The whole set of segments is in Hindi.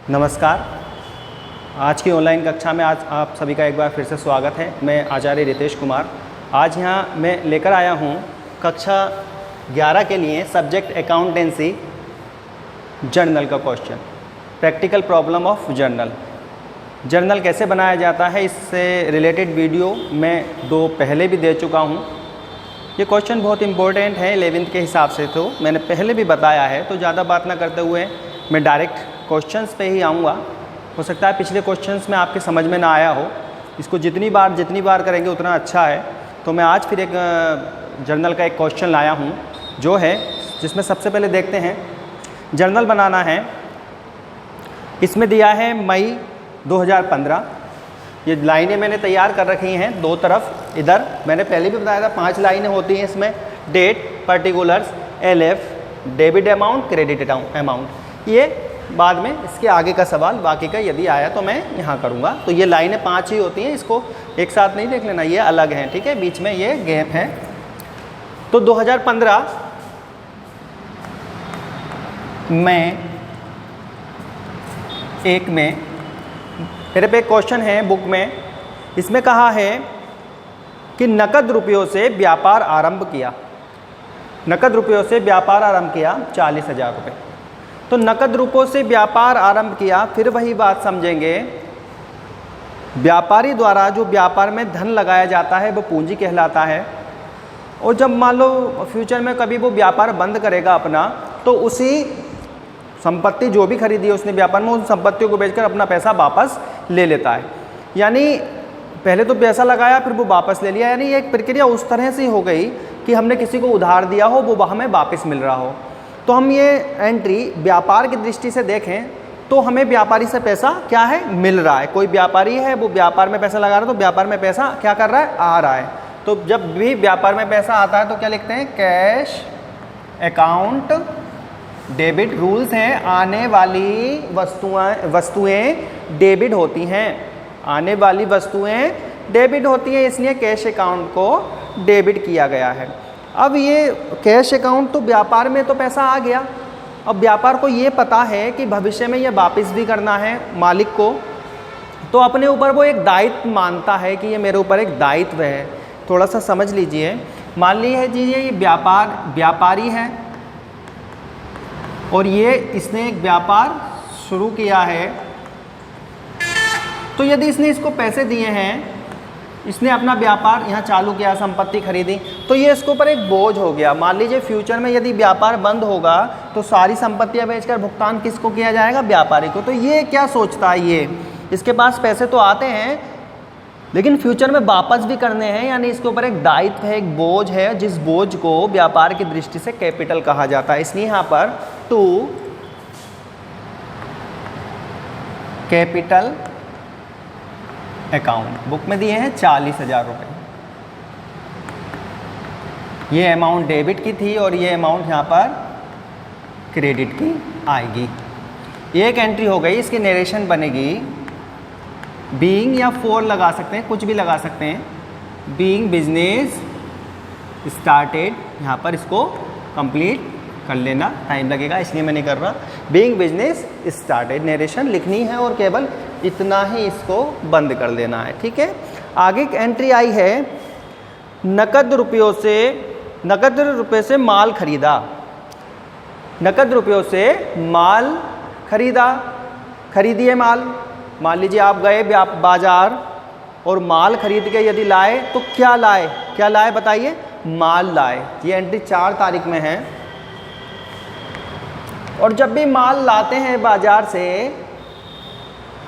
नमस्कार। आज की ऑनलाइन कक्षा में आज आप सभी का एक बार फिर से स्वागत है। मैं आचार्य रितेश कुमार। आज यहाँ मैं लेकर आया हूँ कक्षा 11 के लिए सब्जेक्ट अकाउंटेंसी जर्नल का question, practical problem of journal. Journal कैसे बनाया जाता है इससे रिलेटेड वीडियो मैं 2 पहले भी दे चुका हूँ। ये क्वेश्चन बहुत इंपॉर्टेंट है 11th के हिसाब से, तो मैंने पहले भी बताया है। तो ज़्यादा बात ना करते हुए मैं डायरेक्ट क्वेश्चंस पे ही आऊँगा। हो सकता है पिछले क्वेश्चंस में आपके समझ में ना आया हो, इसको जितनी बार करेंगे उतना अच्छा है। तो मैं आज फिर एक जर्नल का एक क्वेश्चन लाया हूँ जो है, जिसमें सबसे पहले देखते हैं जर्नल बनाना है। इसमें दिया है मई 2015। ये लाइनें मैंने तैयार कर रखी हैं 2 तरफ। इधर मैंने पहले भी बताया था 5 लाइनें होती हैं इसमें, date, particulars, LF, debit amount, credit amount. ये बाद में इसके आगे का सवाल बाकी का यदि आया तो मैं यहाँ करूँगा। तो ये लाइनें 5 ही होती हैं, इसको एक साथ नहीं देख लेना, ये अलग हैं, ठीक है, बीच में ये गैप है। तो 2015 में एक में मेरे पे एक क्वेश्चन है बुक में, इसमें कहा है कि नकद रुपयों से व्यापार आरंभ किया। नकद रुपयों से व्यापार आरंभ किया 40,000 रुपये। तो नकद रुपयों से व्यापार आरंभ किया, फिर वही बात समझेंगे, व्यापारी द्वारा जो व्यापार में धन लगाया जाता है वो पूंजी कहलाता है। और जब मान लो फ्यूचर में कभी वो व्यापार बंद करेगा अपना, तो उसी संपत्ति जो भी खरीदी है उसने व्यापार में, उन संपत्तियों को बेचकर अपना पैसा वापस ले लेता है। यानी पहले तो पैसा लगाया फिर वो वापस ले लिया, यानी एक प्रक्रिया उस तरह से हो गई कि हमने किसी को उधार दिया हो, वो हमें वापस मिल रहा हो। तो हम ये एंट्री व्यापार की दृष्टि से देखें तो हमें व्यापारी से पैसा क्या है, मिल रहा है। कोई व्यापारी है, वो व्यापार में पैसा लगा रहा है, तो व्यापार में पैसा क्या कर रहा है, आ रहा है। तो जब भी व्यापार में पैसा आता है तो क्या लिखते हैं, कैश अकाउंट डेबिट। रूल्स हैं, आने वाली वस्तुएं डेबिट होती हैं, आने वाली वस्तुएं डेबिट होती हैं, इसलिए कैश अकाउंट को डेबिट किया गया है। अब ये कैश अकाउंट तो व्यापार में तो पैसा आ गया, अब व्यापार को ये पता है कि भविष्य में ये वापस भी करना है मालिक को, तो अपने ऊपर वो एक दायित्व मानता है कि ये मेरे ऊपर एक दायित्व है। थोड़ा सा समझ लीजिए, मान लीजिए ये व्यापारी है और ये इसने एक व्यापार शुरू किया है। तो यदि इसने इसको पैसे दिए हैं, इसने अपना व्यापार यहाँ चालू किया, संपत्ति खरीदी, तो ये इसके ऊपर एक बोझ हो गया। मान लीजिए फ्यूचर में यदि व्यापार बंद होगा तो सारी संपत्तियाँ बेचकर भुगतान किसको किया जाएगा, व्यापारी को। तो ये क्या सोचता है, ये इसके पास पैसे तो आते हैं लेकिन फ्यूचर में वापस भी करने हैं, यानी इसके ऊपर एक दायित्व है, एक बोझ है, जिस बोझ को व्यापार की दृष्टि से कैपिटल कहा जाता है। इसलिए यहाँ पर टू कैपिटल अकाउंट बुक में दिए हैं 40,000 रुपये। ये अमाउंट डेबिट की थी और ये अमाउंट यहाँ पर क्रेडिट की आएगी। एक एंट्री हो गई, इसकी नरेशन बनेगी बीइंग या फॉर लगा सकते हैं, कुछ भी लगा सकते हैं। बीइंग बिजनेस स्टार्टेड, यहाँ पर इसको कंप्लीट कर लेना, टाइम लगेगा इसलिए मैं नहीं कर रहा। बीइंग बिजनेस स्टार्टेड नरेशन लिखनी है और केवल इतना ही इसको बंद कर देना है, ठीक है। आगे एक एंट्री आई है, नकद रुपये से माल खरीदा। नकद रुपयों से माल खरीदिए माल। मान लीजिए आप गए बाजार और माल खरीद के यदि लाए तो क्या लाए बताइए, माल लाए। ये एंट्री 4 तारीख में है। और जब भी माल लाते हैं बाजार से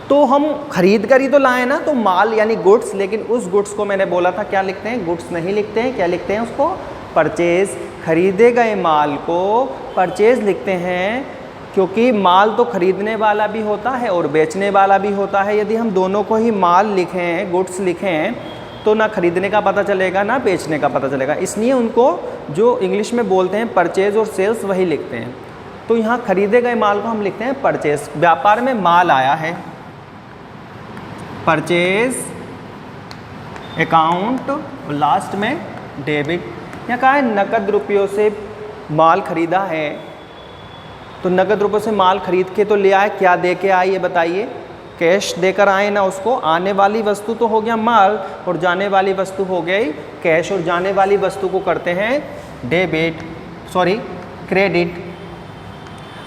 तो हम खरीद कर ही तो लाए ना, तो माल यानी गुड्स। लेकिन उस गुड्स को मैंने बोला था क्या लिखते हैं, गुड्स नहीं लिखते हैं, क्या लिखते हैं उसको, परचेज। खरीदे गए माल को परचेज लिखते हैं, क्योंकि माल तो खरीदने वाला भी होता है और बेचने वाला भी होता है। यदि हम दोनों को ही माल लिखें, गुड्स लिखें, तो ना खरीदने का पता चलेगा ना बेचने का पता चलेगा। इसलिए उनको जो इंग्लिश में बोलते हैं परचेज और सेल्स, वही लिखते हैं। तो यहाँ खरीदे गए माल को हम लिखते हैं परचेज। व्यापार में माल आया है, परचेज अकाउंट और लास्ट में डेबिट। यहाँ कहा है नकद रुपयों से माल खरीदा है तो नकद रुपये से माल खरीद के तो ले आए, क्या दे के आए ये बताइए? कैश देकर आए ना उसको। आने वाली वस्तु तो हो गया माल और जाने वाली वस्तु हो गई कैश, और जाने वाली वस्तु को करते हैं क्रेडिट।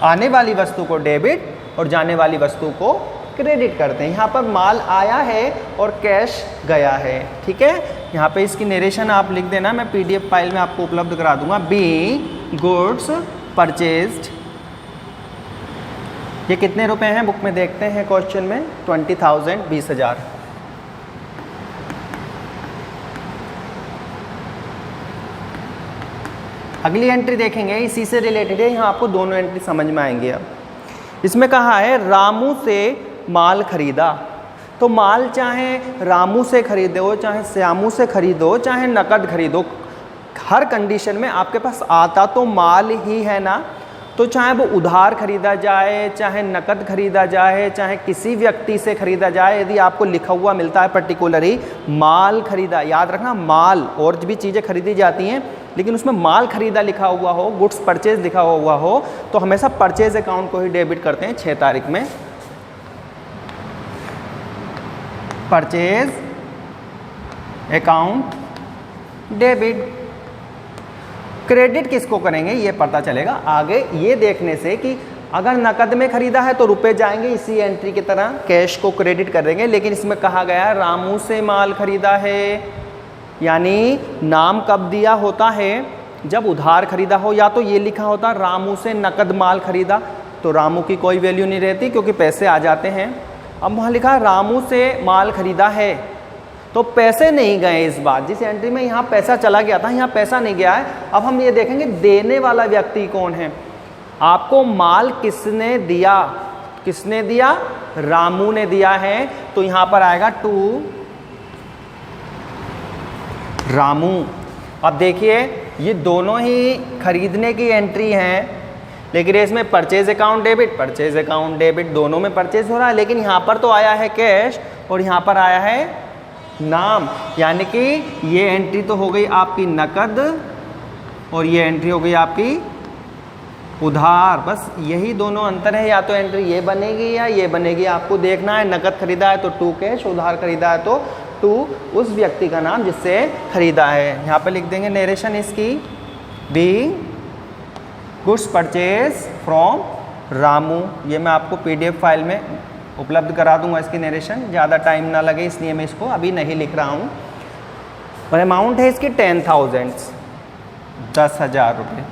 आने वाली वस्तु को डेबिट और जाने वाली वस्तु को क्रेडिट करते हैं। यहाँ पर माल आया है और कैश गया है, ठीक है। यहाँ पे इसकी नरेशन आप लिख देना, मैं PDF फाइल में आपको उपलब्ध करा दूंगा। बी गुड्स परचेज्ड, ये कितने रुपए हैं बुक में देखते हैं क्वेश्चन में, 20,000 20,000। अगली एंट्री देखेंगे, इसी से रिलेटेड है, यहाँ आपको दोनों एंट्री समझ में आएंगे। अब इसमें कहा है रामू से माल खरीदा, तो माल चाहे रामू से खरीदो, चाहे श्यामू से खरीदो, चाहे नकद खरीदो, हर कंडीशन में आपके पास आता तो माल ही है ना। तो चाहे वो उधार खरीदा जाए, चाहे नकद खरीदा जाए, चाहे किसी व्यक्ति से खरीदा जाए, यदि आपको लिखा हुआ मिलता है पर्टिकुलरली माल खरीदा, याद रखना माल, और भी चीज़ें खरीदी जाती हैं लेकिन उसमें माल खरीदा लिखा हुआ हो, गुड्स परचेज लिखा हुआ हो, तो हमेशा परचेज अकाउंट को ही डेबिट करते हैं 6 तारीख में। Purchase account debit. क्रेडिट किसको करेंगे ये पता चलेगा आगे ये देखने से कि अगर नकद में खरीदा है तो रुपए जाएंगे इसी एंट्री की तरह, कैश को क्रेडिट कर देंगे। लेकिन इसमें कहा गया रामू से माल खरीदा है, यानी नाम कब दिया होता है? जब उधार खरीदा हो, या तो ये लिखा होता रामू से नकद माल खरीदा, तो रामू की कोई वैल्यू नहीं रहती क्योंकि पैसे आ जाते हैं। अब वहाँ लिखा रामू से माल खरीदा है, तो पैसे नहीं गए इस बार, जिस एंट्री में यहाँ पैसा चला गया था यहाँ पैसा नहीं गया है। अब हम ये देखेंगे देने वाला व्यक्ति कौन है। आपको माल किसने दिया? किसने दिया? रामू ने दिया है, तो यहाँ पर आएगा टू रामू। अब देखिए ये दोनों ही खरीदने की एंट्री हैं, लेकिन इसमें परचेज अकाउंट डेबिट दोनों में परचेज हो रहा है, लेकिन यहाँ पर तो आया है कैश और यहाँ पर आया है नाम, यानी कि ये एंट्री तो हो गई आपकी नकद और ये एंट्री हो गई आपकी उधार। बस यही दोनों अंतर है, या तो एंट्री ये बनेगी या ये बनेगी, आपको देखना है। नकद खरीदा है तो टू कैश, उधार खरीदा है तो टू उस व्यक्ति का नाम जिससे खरीदा है। यहाँ पे लिख देंगे नरेशन इसकी, be goods purchase from Ramu. ये मैं आपको PDF फाइल में उपलब्ध करा दूंगा इसकी नरेशन, ज़्यादा टाइम ना लगे इसलिए मैं इसको अभी नहीं लिख रहा हूँ। और अमाउंट है इसकी 10,000 10,000 रुपये।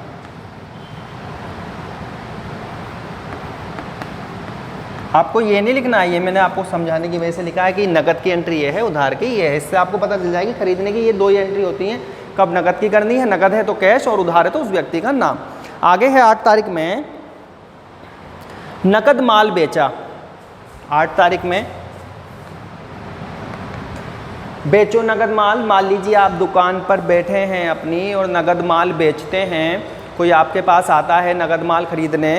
आपको ये नहीं लिखना है, ये मैंने आपको समझाने की वजह से लिखा है कि नकद की एंट्री ये है, उधार की ये है। इससे आपको पता चल जाएगी खरीदने की ये दो ही एंट्री होती हैं, कब नकद की करनी है, नकद है तो कैश और उधार है तो उस व्यक्ति का नाम। आगे है 8 तारीख में नकद माल बेचा। 8 तारीख में बेचो नगद माल। मान लीजिए आप दुकान पर बैठे हैं अपनी और नगद माल बेचते हैं, कोई आपके पास आता है नगद माल खरीदने,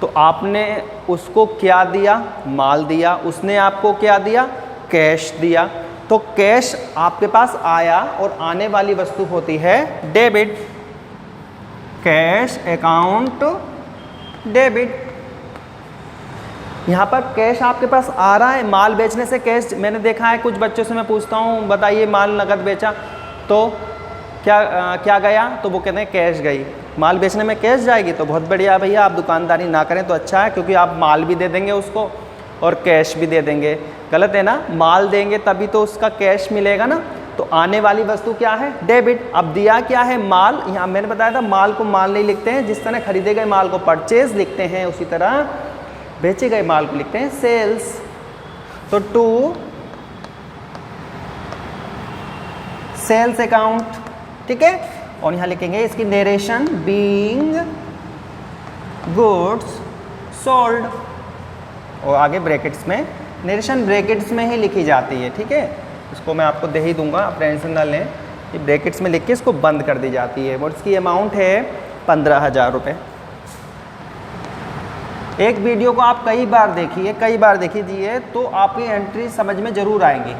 तो आपने उसको क्या दिया? माल दिया। उसने आपको क्या दिया? कैश दिया। तो कैश आपके पास आया और आने वाली वस्तु होती है डेबिट, कैश अकाउंट डेबिट। यहाँ पर कैश आपके पास आ रहा है, माल बेचने से कैश। मैंने देखा है कुछ बच्चों से मैं पूछता हूँ बताइए माल नकद बेचा तो क्या गया, तो वो कहते हैं कैश गई। माल बेचने में कैश जाएगी तो बहुत बढ़िया भैया, आप दुकानदारी ना करें तो अच्छा है, क्योंकि आप माल भी दे देंगे उसको और कैश भी दे देंगे। गलत है ना, माल देंगे तभी तो उसका कैश मिलेगा ना। तो आने वाली वस्तु क्या है? डेबिट। अब दिया क्या है? माल। यहाँ मैंने बताया था माल को माल नहीं लिखते हैं, जिस तरह खरीदे गए माल को परचेज लिखते हैं उसी तरह बेचे गए माल को लिखते हैं सेल्स। तो टू सेल्स अकाउंट, ठीक है। और यहाँ लिखेंगे इसकी नरेशन बीइंग गुड्स सोल्ड, और आगे ब्रैकेट्स में नरेशन ब्रैकेट्स में ही लिखी जाती है, ठीक है। इसको मैं आपको दे ही दूंगा, आप टेंशन ना लें। ये ब्रैकेट्स में लिख के इसको बंद कर दी जाती है। और इसकी अमाउंट है 15,000 रुपये। एक वीडियो को आप कई बार देखिए तो आपकी एंट्री समझ में ज़रूर आएंगी।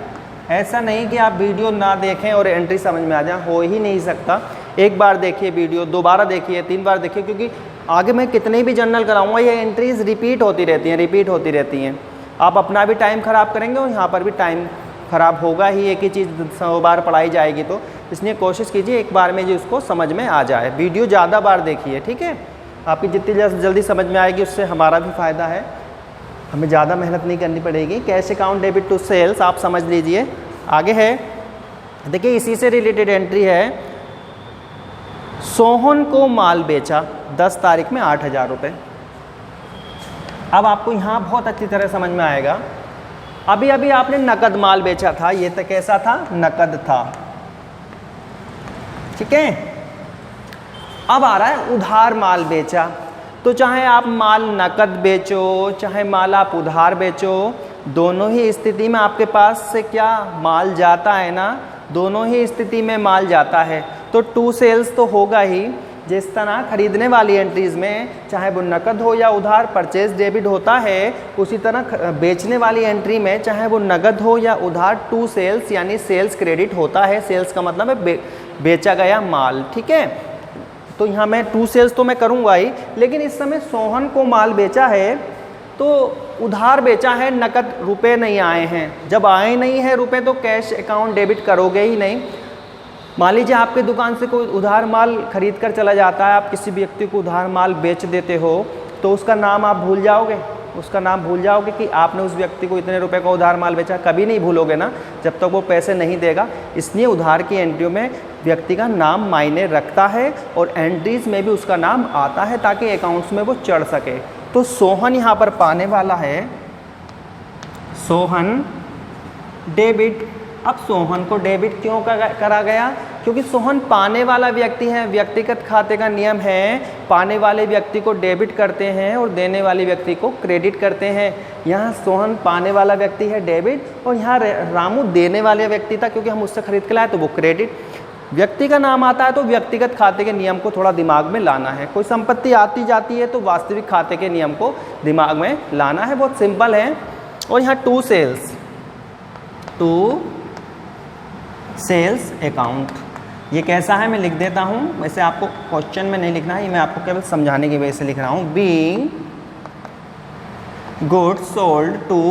ऐसा नहीं कि आप वीडियो ना देखें और एंट्री समझ में आ जाए, हो ही नहीं सकता। एक बार देखिए वीडियो, दोबारा देखिए, 3 बार देखिए, क्योंकि आगे मैं कितने भी जर्नल कराऊंगा ये एंट्रीज रिपीट होती रहती हैं। आप अपना भी टाइम ख़राब करेंगे और यहाँ पर भी टाइम ख़राब होगा ही, एक ही चीज़ 100 बार पढ़ाई जाएगी तो इसलिए कोशिश कीजिए एक बार में जो उसको समझ में आ जाए। वीडियो ज़्यादा बार देखिए, ठीक है। आपकी जितनी जल्दी समझ में आएगी उससे हमारा भी फ़ायदा है, हमें ज़्यादा मेहनत नहीं करनी पड़ेगी। Cash account debit to sales आप समझ लीजिए। आगे है, देखिए इसी से रिलेटेड एंट्री है, सोहन को माल बेचा 10 तारीख में 8,000 रुपये। अब आपको यहाँ बहुत अच्छी तरह समझ में आएगा। अभी अभी आपने नकद माल बेचा था, ये तो कैसा था, नकद था, ठीक है। अब आ रहा है उधार माल बेचा, तो चाहे आप माल नकद बेचो चाहे माल आप उधार बेचो, दोनों ही स्थिति में आपके पास से क्या माल जाता है ना, दोनों ही स्थिति में माल जाता है। तो टू सेल्स तो होगा ही। जिस तरह खरीदने वाली एंट्रीज में चाहे वो नकद हो या उधार बेचेज डेबिट होता है, उसी तरह बेचने वाली एंट्री में चाहे वो नकद हो या उधार टू सेल्स यानी सेल्स क्रेडिट होता है। सेल्स का मतलब है बेचा गया माल, ठीक है। तो यहाँ मैं टू सेल्स तो मैं करूँगा ही, लेकिन इस समय सोहन को माल बेचा है तो उधार बेचा है, नकद रुपए नहीं आए हैं। जब आए नहीं हैं रुपए तो कैश अकाउंट डेबिट करोगे ही नहीं। मान लीजिए आपके दुकान से कोई उधार माल खरीद कर चला जाता है, आप किसी व्यक्ति को उधार माल बेच देते हो, तो उसका नाम आप भूल जाओगे, उसका नाम भूल जाओगे कि आपने उस व्यक्ति को इतने रुपए का उधार माल बेचा, कभी नहीं भूलोगे ना जब तक वो पैसे नहीं देगा। इसलिए उधार की एंट्रियों में व्यक्ति का नाम मायने रखता है और एंट्रीज में भी उसका नाम आता है ताकि अकाउंट्स में वो चढ़ सके। तो सोहन यहाँ पर पाने वाला है, सोहन डेबिट। अब सोहन को डेबिट क्यों करा गया, क्योंकि सोहन पाने वाला व्यक्ति है। व्यक्तिगत खाते का नियम है, पाने वाले व्यक्ति को डेबिट करते हैं और देने वाले व्यक्ति को क्रेडिट करते हैं। यहाँ सोहन पाने वाला व्यक्ति है डेबिट, और यहाँ रामू देने वाले व्यक्ति था, क्योंकि हम उससे खरीद के लाए तो वो क्रेडिट। व्यक्ति का नाम आता है तो व्यक्तिगत खाते के नियम को थोड़ा दिमाग में लाना है। कोई संपत्ति आती जाती है तो वास्तविक खाते के नियम को दिमाग में लाना है, बहुत सिंपल है। और यहाँ टू सेल्स अकाउंट, ये कैसा है मैं लिख देता हूँ। वैसे आपको क्वेश्चन में नहीं लिखना है, ये मैं आपको केवल समझाने की वजह से लिख रहा हूँ। Being goods sold to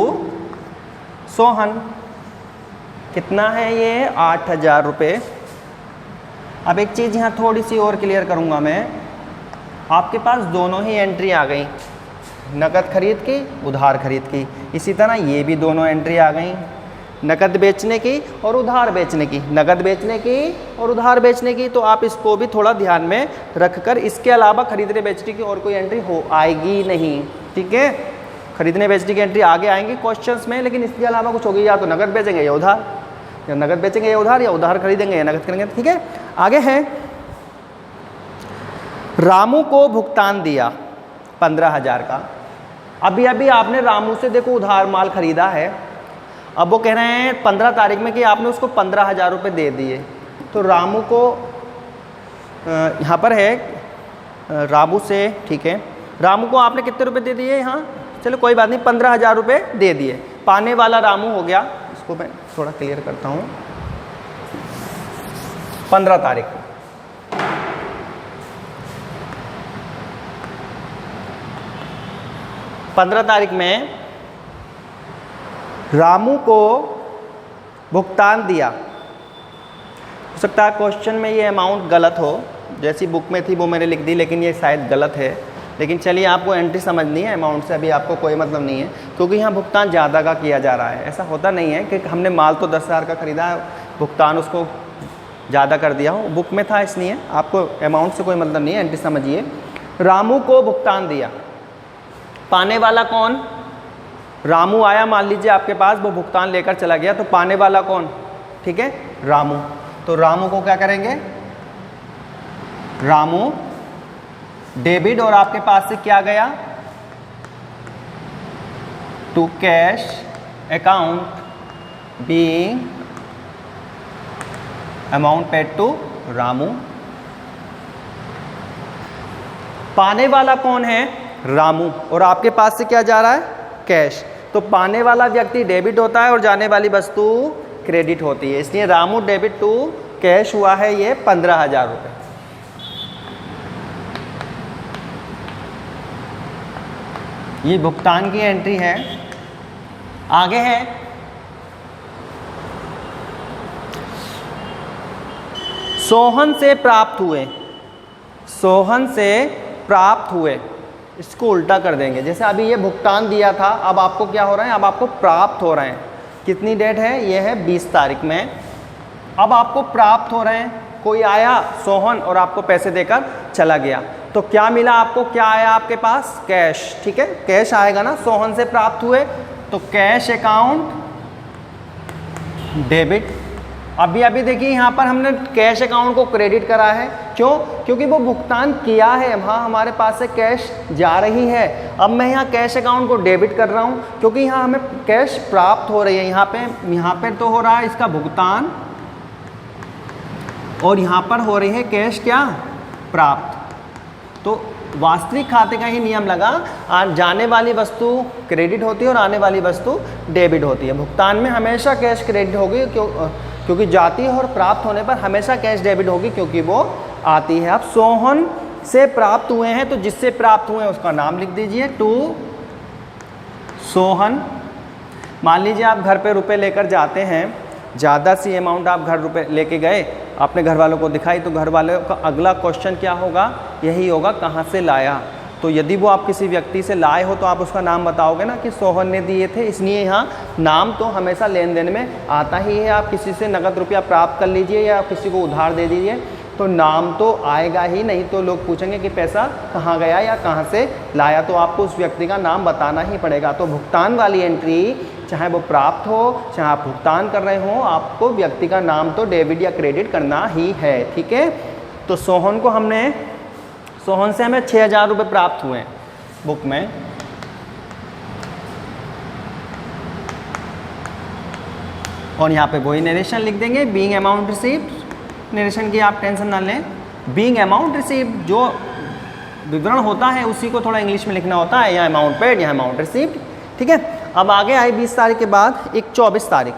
Sohan, कितना है ये, 8,000 रुपये। अब एक चीज़ यहाँ थोड़ी सी और क्लियर करूँगा मैं, आपके पास दोनों ही एंट्री आ गई, नकद खरीद की उधार खरीद की। इसी तरह ये भी दोनों एंट्री आ गई, नकद बेचने की और उधार बेचने की, नकद बेचने की और उधार बेचने की। तो आप इसको भी थोड़ा ध्यान में रखकर, इसके अलावा खरीदने बेचने की और कोई एंट्री हो आएगी नहीं, ठीक है। खरीदने बेचने की एंट्री आगे आएंगी क्वेश्चंस में, लेकिन इसके अलावा कुछ होगी, या तो नकद बेचेंगे या उधार, या नकद बेचेंगे या उधार, या उधार खरीदेंगे या नकद करेंगे, ठीक है। आगे है, रामू को भुगतान दिया 15,000 का। अभी अभी आपने रामू से देखो उधार माल खरीदा है, अब वो कह रहे हैं 15 तारीख में कि आपने उसको 15,000 रुपये दे दिए। तो रामू को यहाँ पर है रामू से, ठीक है, रामू को आपने कितने रुपए दे दिए यहाँ, चलो कोई बात नहीं, 15,000 रुपये दे दिए। पाने वाला रामू हो गया, इसको मैं थोड़ा क्लियर करता हूँ। 15 तारीख को 15 तारीख में रामू को भुगतान दिया। हो सकता है क्वेश्चन में ये अमाउंट गलत हो, जैसी बुक में थी वो मैंने लिख दी, लेकिन ये शायद गलत है। लेकिन चलिए, आपको एंट्री समझनी है, अमाउंट से अभी आपको कोई मतलब नहीं है, क्योंकि यहाँ भुगतान ज़्यादा का किया जा रहा है। ऐसा होता नहीं है कि हमने माल तो 10,000 का ख़रीदा है, भुगतान उसको ज़्यादा कर दिया हो, बुक में था इसलिए आपको अमाउंट से कोई मतलब नहीं है, एंट्री समझिए। रामू को भुगतान दिया, पाने वाला कौन, रामू आया मान लीजिए आपके पास, वो भुगतान लेकर चला गया, तो पाने वाला कौन, ठीक है, रामू। तो रामू को क्या करेंगे, रामू डेबिट, और आपके पास से क्या गया, to cash account being amount paid to Ramu. पाने वाला कौन है, रामू, और आपके पास से क्या जा रहा है, कैश। तो पाने वाला व्यक्ति डेबिट होता है और जाने वाली वस्तु क्रेडिट होती है, इसलिए रामू डेबिट टू कैश हुआ है ये 15,000 रुपये। ये भुगतान की एंट्री है। आगे है सोहन से प्राप्त हुए, सोहन से प्राप्त हुए, इसको उल्टा कर देंगे। जैसे अभी ये भुगतान दिया था, अब आपको क्या हो रहा है, अब आपको प्राप्त हो रहे हैं। कितनी डेट है, ये है 20 तारीख में। अब आपको प्राप्त हो रहे हैं, कोई आया सोहन और आपको पैसे देकर चला गया, तो क्या मिला आपको, क्या आया आपके पास, कैश। ठीक है, कैश आएगा ना, सोहन से प्राप्त हुए तो कैश अकाउंट डेबिट। अभी अभी देखिए यहाँ पर हमने कैश अकाउंट को क्रेडिट करा है, क्यों, क्योंकि वो भुगतान किया है, हाँ हमारे पास से कैश जा रही है। अब मैं यहाँ कैश अकाउंट को डेबिट कर रहा हूँ क्योंकि यहाँ हमें कैश प्राप्त हो रही है। यहाँ पे तो हो रहा है इसका भुगतान और यहाँ पर हो रही है कैश क्या, प्राप्त। तो वास्तविक खाते का ही नियम लगा, जाने वाली वस्तु क्रेडिट होती है और आने वाली वस्तु डेबिट होती है। भुगतान में हमेशा कैश क्रेडिट होगी क्योंकि जाती है, और प्राप्त होने पर हमेशा कैश डेबिट होगी क्योंकि वो आती है। अब सोहन से प्राप्त हुए हैं, तो जिससे प्राप्त हुए हैं उसका नाम लिख दीजिए, टू सोहन। मान लीजिए आप घर पे रुपए लेकर जाते हैं, ज़्यादा सी अमाउंट आप घर रुपए लेके गए, अपने घर वालों को दिखाई, तो घर वालों का अगला क्वेश्चन क्या होगा, यही होगा कहाँ से लाया। तो यदि वो आप किसी व्यक्ति से लाए हो तो आप उसका नाम बताओगे ना कि सोहन ने दिए थे, इसलिए यहाँ नाम तो हमेशा लेन देन में आता ही है। आप किसी से नगद रुपया प्राप्त कर लीजिए या किसी को उधार दे दीजिए तो नाम तो आएगा ही, नहीं तो लोग पूछेंगे कि पैसा कहाँ गया या कहाँ से लाया, तो आपको उस व्यक्ति का नाम बताना ही पड़ेगा। तो भुगतान वाली एंट्री, चाहे वो प्राप्त हो चाहे आप भुगतान कर रहे हो, आपको व्यक्ति का नाम तो डेबिट या क्रेडिट करना ही है। ठीक है, तो सोहन को सोहन से हमें 6000 रुपये प्राप्त हुए बुक में। और यहाँ पे वही नरेशन लिख देंगे, बीइंग अमाउंट रिसीव्ड। नरेशन की आप टेंशन ना लें, बीइंग अमाउंट रिसीव्ड जो विवरण होता है उसी को थोड़ा इंग्लिश में लिखना होता है, या अमाउंट पेड या अमाउंट रिसीव्ड। ठीक है, अब आगे आई 20 तारीख के बाद एक 24 तारीख,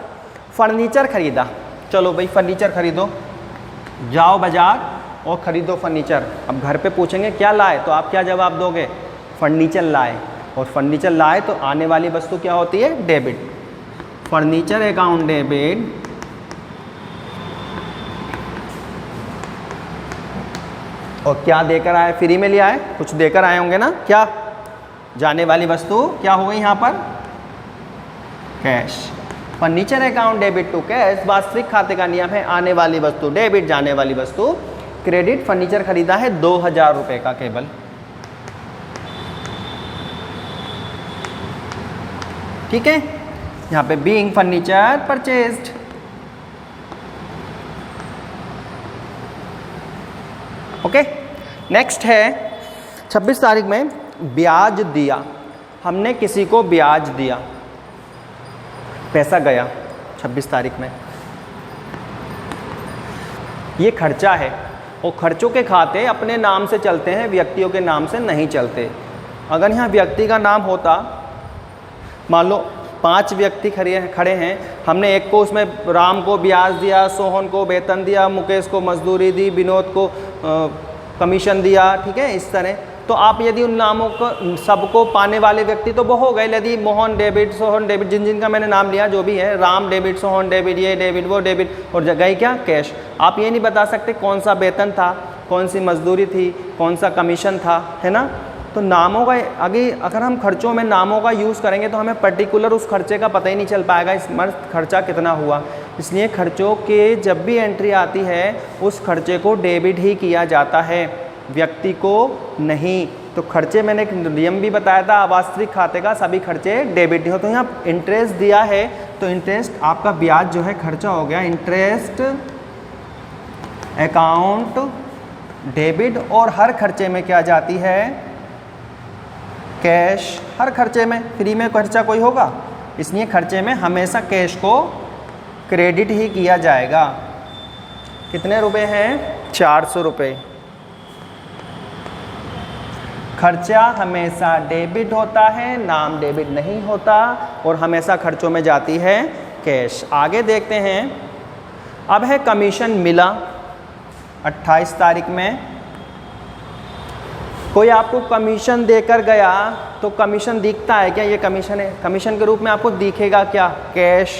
फर्नीचर खरीदा। चलो भाई फर्नीचर खरीदो, जाओ बाजार और ख़रीदो फर्नीचर। अब घर पे पूछेंगे क्या लाए, तो आप क्या जवाब दोगे, फर्नीचर लाए। और फर्नीचर लाए तो आने वाली वस्तु क्या होती है, डेबिट। फर्नीचर अकाउंट डेबिट, और क्या देकर आए, फ्री में लिया है, कुछ देकर आए होंगे ना, क्या, जाने वाली वस्तु क्या हो गई यहाँ पर, cash. Furniture account debit to cash, वास्तविक खाते का नियम है आने वाली वस्तु डेबिट, जाने वाली वस्तु क्रेडिट। फर्नीचर खरीदा है 2000 रुपये का केवल। ठीक है, यहाँ पे being furniture purchased. Okay, next है 26 तारीख में, ब्याज दिया। हमने किसी को ब्याज दिया, पैसा गया 26 तारीख में। ये खर्चा है, और खर्चों के खाते अपने नाम से चलते हैं, व्यक्तियों के नाम से नहीं चलते। अगर यहाँ व्यक्ति का नाम होता, मान लो 5 व्यक्ति खड़े हैं, हमने एक को उसमें राम को ब्याज दिया, सोहन को वेतन दिया, मुकेश को मजदूरी दी, विनोद को कमीशन दिया। ठीक है, इस तरह तो आप यदि उन नामों को सबको पाने वाले व्यक्ति तो वो हो गए। यदि मोहन डेबिट, सोहन डेबिट, जिनका मैंने नाम लिया जो भी है, राम डेबिट, सोहन डेबिट, ये डेबिट, वो डेबिट, और गई क्या, कैश। आप ये नहीं बता सकते कौन सा वेतन था, कौन सी मजदूरी थी, कौन सा कमीशन था, है ना। तो नामों का आगे अगर हम खर्चों में नामों का यूज़ करेंगे तो हमें पर्टिकुलर उस खर्चे का पता ही नहीं चल पाएगा इस खर्चा कितना हुआ। इसलिए खर्चों के जब भी एंट्री आती है उस खर्चे को डेबिट ही किया जाता है, व्यक्ति को नहीं। तो खर्चे मैंने एक नियम भी बताया था, वास्तविक खाते का सभी खर्चे डेबिट ही हो। तो यहाँ इंटरेस्ट दिया है तो इंटरेस्ट आपका ब्याज जो है खर्चा हो गया, इंटरेस्ट अकाउंट डेबिट। और हर खर्चे में क्या जाती है, कैश। हर खर्चे में, फ्री में खर्चा कोई होगा, इसलिए खर्चे में हमेशा कैश को क्रेडिट ही किया जाएगा। कितने रुपए हैं, 400 रुपये। खर्चा हमेशा डेबिट होता है, नाम डेबिट नहीं होता, और हमेशा खर्चों में जाती है कैश। आगे देखते हैं, अब है कमीशन मिला 28 तारीख में। कोई आपको कमीशन देकर गया तो कमीशन दिखता है क्या? ये कमीशन है, कमीशन के रूप में आपको दिखेगा क्या? कैश।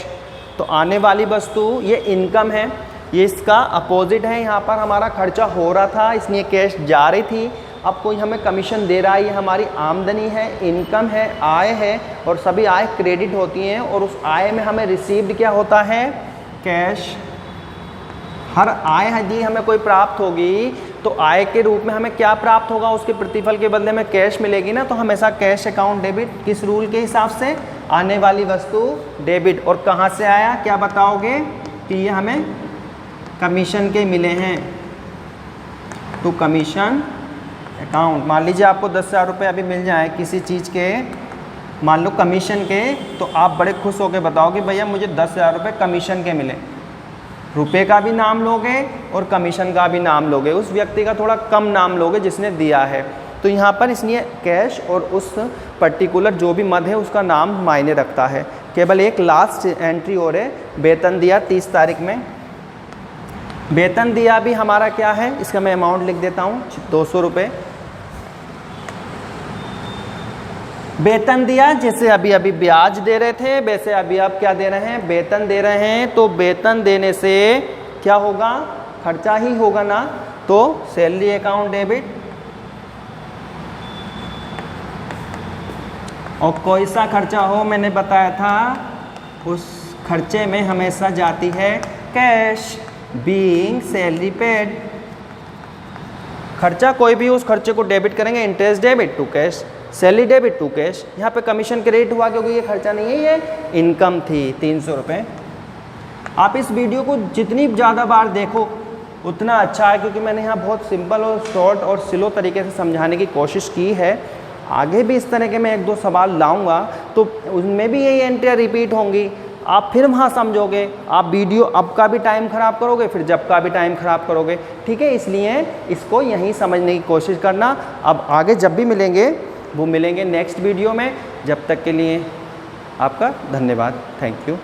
तो आने वाली वस्तु ये इनकम है, ये इसका अपोजिट है। यहाँ पर हमारा खर्चा हो रहा था इसलिए कैश जा रही थी, अब कोई हमें कमीशन दे रहा है, ये हमारी आमदनी है, इनकम है, आय है, और सभी आय क्रेडिट होती हैं और उस आय में हमें रिसीव्ड क्या होता है? कैश। हर आय यदि हमें कोई प्राप्त होगी तो आय के रूप में हमें क्या प्राप्त होगा? उसके प्रतिफल के बदले में कैश मिलेगी ना, तो हमेशा कैश अकाउंट डेबिट। किस रूल के हिसाब से? आने वाली वस्तु डेबिट। और कहाँ से आया क्या बताओगे? कि ये हमें कमीशन के मिले हैं, तो कमीशन अकाउंट। मान लीजिए आपको 10,000 रुपये अभी मिल जाए किसी चीज़ के, मान लो कमीशन के, तो आप बड़े खुश होकर बताओगे भैया मुझे 10,000 रुपये कमीशन के मिले। रुपए का भी नाम लोगे और कमीशन का भी नाम लोगे, उस व्यक्ति का थोड़ा कम नाम लोगे जिसने दिया है। तो यहाँ पर इसलिए कैश और उस पर्टिकुलर जो भी मद है उसका नाम मायने रखता है। केवल एक लास्ट एंट्री और है, वेतन दिया 30 तारीख में। वेतन दिया भी हमारा क्या है? इसका मैं अमाउंट लिख देता हूँ, 200 रुपये। वेतन दिया, जैसे अभी अभी ब्याज दे रहे थे वैसे अभी आप क्या दे रहे हैं? वेतन दे रहे हैं। तो वेतन देने से क्या होगा? खर्चा ही होगा ना, तो सैलरी अकाउंट डेबिट। और कोई सा खर्चा हो, मैंने बताया था उस खर्चे में हमेशा जाती है कैश, बीइंग सैलरी पेड। खर्चा कोई भी उस खर्चे को डेबिट करेंगे, interest debit to cash, salary debit to cash. यहाँ पे कमीशन क्रेडिट हुआ क्योंकि ये खर्चा नहीं है, ये इनकम थी 300 रुपये। आप इस वीडियो को जितनी ज़्यादा बार देखो उतना अच्छा है, क्योंकि मैंने यहाँ बहुत सिंपल और शॉर्ट और स्लो तरीके से समझाने की कोशिश की है। आगे भी इस तरह के मैं 1-2 सवाल लाऊंगा तो उनमें भी यही एंट्रियाँ रिपीट होंगी, आप फिर वहाँ समझोगे। आप वीडियो अब का भी टाइम ख़राब करोगे, फिर जब का भी टाइम ख़राब करोगे, ठीक है। इसलिए इसको यहीं समझने की कोशिश करना। अब आगे जब भी मिलेंगे वो मिलेंगे नेक्स्ट वीडियो में। जब तक के लिए आपका धन्यवाद, थैंक यू।